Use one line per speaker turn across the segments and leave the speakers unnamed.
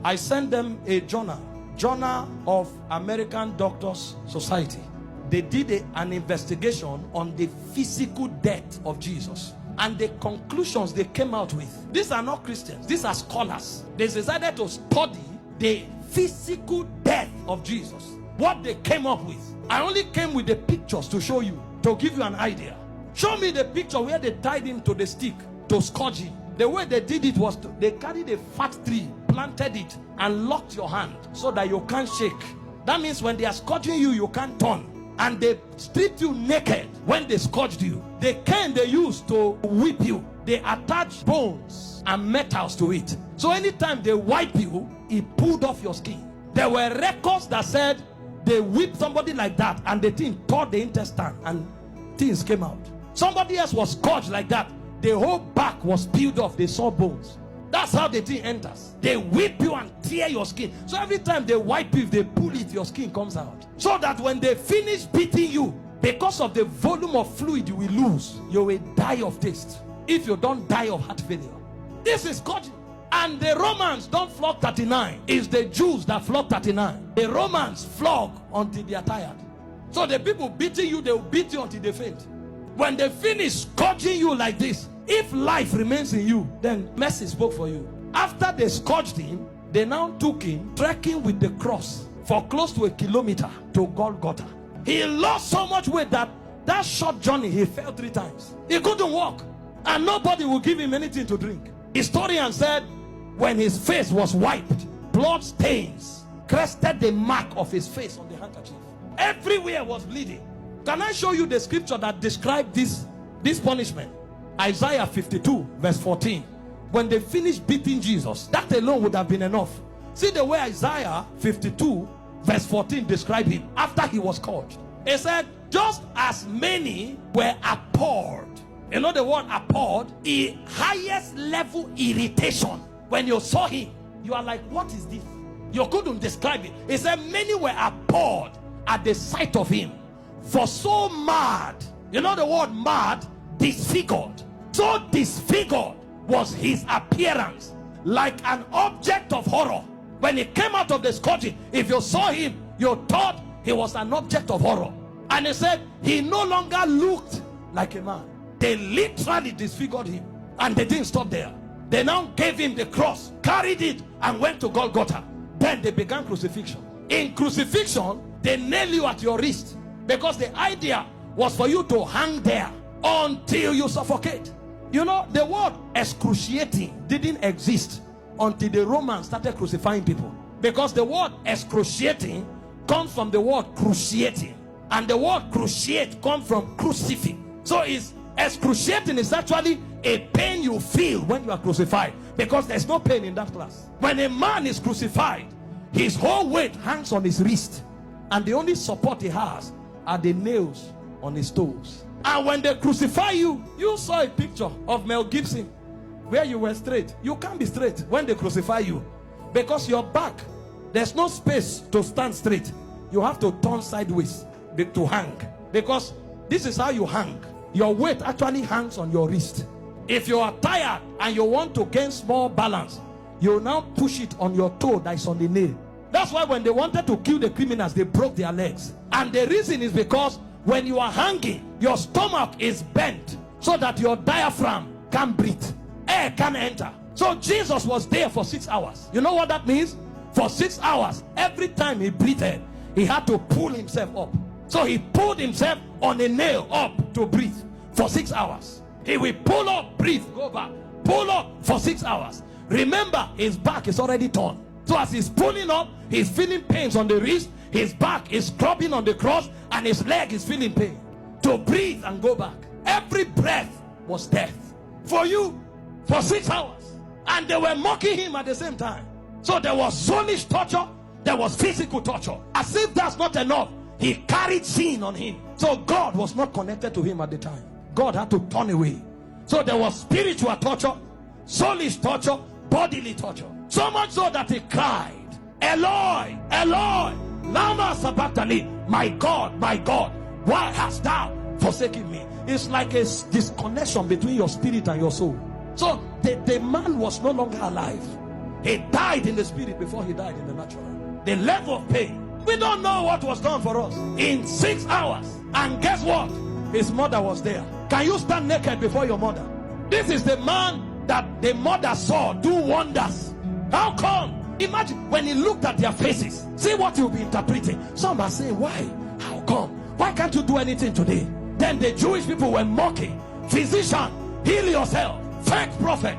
I sent them a journal of American Doctors Society. They did an investigation on the physical death of Jesus, and the conclusions they came out with. These are not Christians, these are scholars. They decided to study the physical death of Jesus. What they came up with, I only came with the pictures to show you, to give you an idea. Show me the picture where they tied him to the stick to scourge him. The way they did it was they carried a fat tree, planted it, and locked your hand so that you can't shake. That means when they are scourging you, you can't turn. And they stripped you naked when they scourged you. The cane they used to whip you, they attached bones and metals to it. So anytime they wipe you, it pulled off your skin. There were records that said they whipped somebody like that and the thing tore the intestine and things came out. Somebody else was scourged like that. The whole back was peeled off. They saw bones. That's how the thing enters. They whip you and tear your skin. So every time they wipe you, if they pull it, your skin comes out. So that when they finish beating you, because of the volume of fluid you will lose, you will die of taste. If you don't die of heart failure. This is scourging. And the Romans don't flog 39. It's the Jews that flog 39. The Romans flog until they are tired. So the people beating you, they will beat you until they faint. When they finish scourging you like this, if life remains in you, then mercy spoke for you. After they scourged him, they now took him trekking with the cross for close to 1 kilometer to Golgotha. He lost so much weight that short journey he fell 3 times. He couldn't walk, and nobody would give him anything to drink. Historian said when his face was wiped, blood stains crested the mark of his face on the handkerchief. Everywhere was bleeding. Can I show you the scripture that described this punishment? Isaiah 52 verse 14. When they finished beating Jesus, that alone would have been enough. See the way Isaiah 52 verse 14 described him after he was scourged. He said, just as many were appalled. You know the word appalled? The highest level irritation. When you saw him, you are like, what is this? You couldn't describe it. He said many were appalled at the sight of him. For so mad, you know the word mad? Disfigured. So disfigured was his appearance, like an object of horror. When he came out of the scourging, if you saw him, you thought he was an object of horror. And he said he no longer looked like a man. They literally disfigured him, and they didn't stop there. They now gave him the cross, carried it, and went to Golgotha. Then they began crucifixion. In crucifixion, they nail you at your wrist, because the idea was for you to hang there until you suffocate. You know, the word excruciating didn't exist until the Romans started crucifying people, because the word excruciating comes from the word cruciating, and the word cruciate comes from crucifix. So it's excruciating is actually a pain you feel when you are crucified, because there's no pain in that class. When a man is crucified, his whole weight hangs on his wrist, and the only support he has are the nails on his toes. And when they crucify you, you saw a picture of Mel Gibson where you were straight. You can't be straight when they crucify you, because your back, there's no space to stand straight. You have to turn sideways to hang, because this is how you hang. Your weight actually hangs on your wrist. If you are tired and you want to gain small balance, you now push it on your toe that is on the nail. That's why when they wanted to kill the criminals, they broke their legs. And the reason is because when you are hanging, your stomach is bent so that your diaphragm can't breathe. Air can't enter. So Jesus was there for 6 hours. You know what that means? For 6 hours, every time he breathed, he had to pull himself up. So he pulled himself on a nail up to breathe for 6 hours. He will pull up, breathe, go back, pull up for 6 hours. Remember, his back is already torn. So as he's pulling up, he's feeling pains on the wrist, his back is scrubbing on the cross, and his leg is feeling pain. To breathe and go back. Every breath was death for you for 6 hours. And they were mocking him at the same time. So there was soulish torture, there was physical torture. As if that's not enough, he carried sin on him. So God was not connected to him at the time. God had to turn away. So there was spiritual torture, soulish torture, bodily torture. So much so that he cried, Eloi, Eloi, lama sabachthani, my God, why hast thou forsaken me? It's like a disconnection between your spirit and your soul. So the man was no longer alive. He died in the spirit before he died in the natural. The level of pain. We don't know what was done for us in 6 hours. And guess what? His mother was there. Can you stand naked before your mother? This is the man that the mother saw do wonders. How come? Imagine when he looked at their faces. See what you'll be interpreting. Some are saying, why? How come? Why can't you do anything today? Then the Jewish people were mocking. Physician, heal yourself. Fake prophet.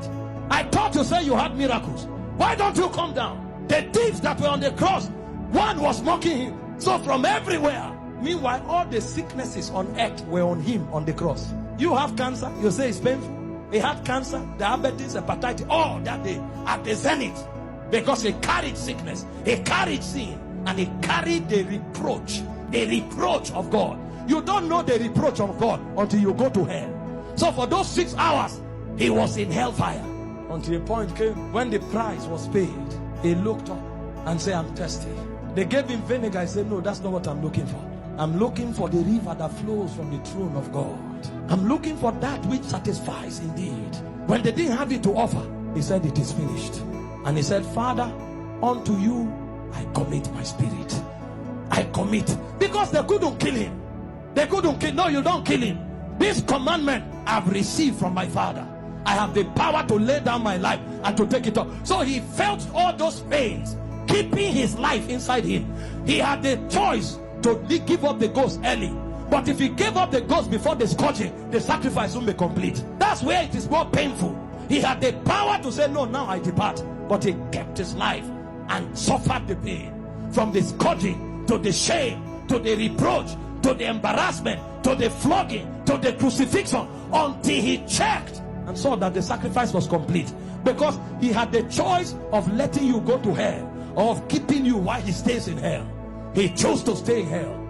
I thought you said you had miracles. Why don't you come down? The thieves that were on the cross, one was mocking him. So from everywhere. Meanwhile, all the sicknesses on earth were on him on the cross. You have cancer, you say it's painful. He had cancer, diabetes, hepatitis, all that day at the zenith. Because he carried sickness, he carried sin, and he carried the reproach of God. You don't know the reproach of God until you go to hell. So for those 6 hours, he was in hellfire. Until a point came when the price was paid. He looked up and said, I'm thirsty. They gave him vinegar. He said, no, that's not what I'm looking for. I'm looking for the river that flows from the throne of God. I'm looking for that which satisfies indeed. When they didn't have it to offer, he said, it is finished. And he said, Father, unto you I commit my spirit. I commit. Because they couldn't kill him. They couldn't kill. No, you don't kill him. This commandment I've received from my Father. I have the power to lay down my life and to take it up. So he felt all those pains, keeping his life inside him. He had the choice to give up the ghost early. But if he gave up the ghost before the scourging, the sacrifice won't be complete. That's where it is more painful. He had the power to say, no, now I depart. But he kept his life and suffered the pain. From the scourging, to the shame, to the reproach, to the embarrassment, to the flogging, to the crucifixion, until he checked and saw that the sacrifice was complete. Because he had the choice of letting you go to hell, or of keeping you while he stays in hell. He chose to stay in hell.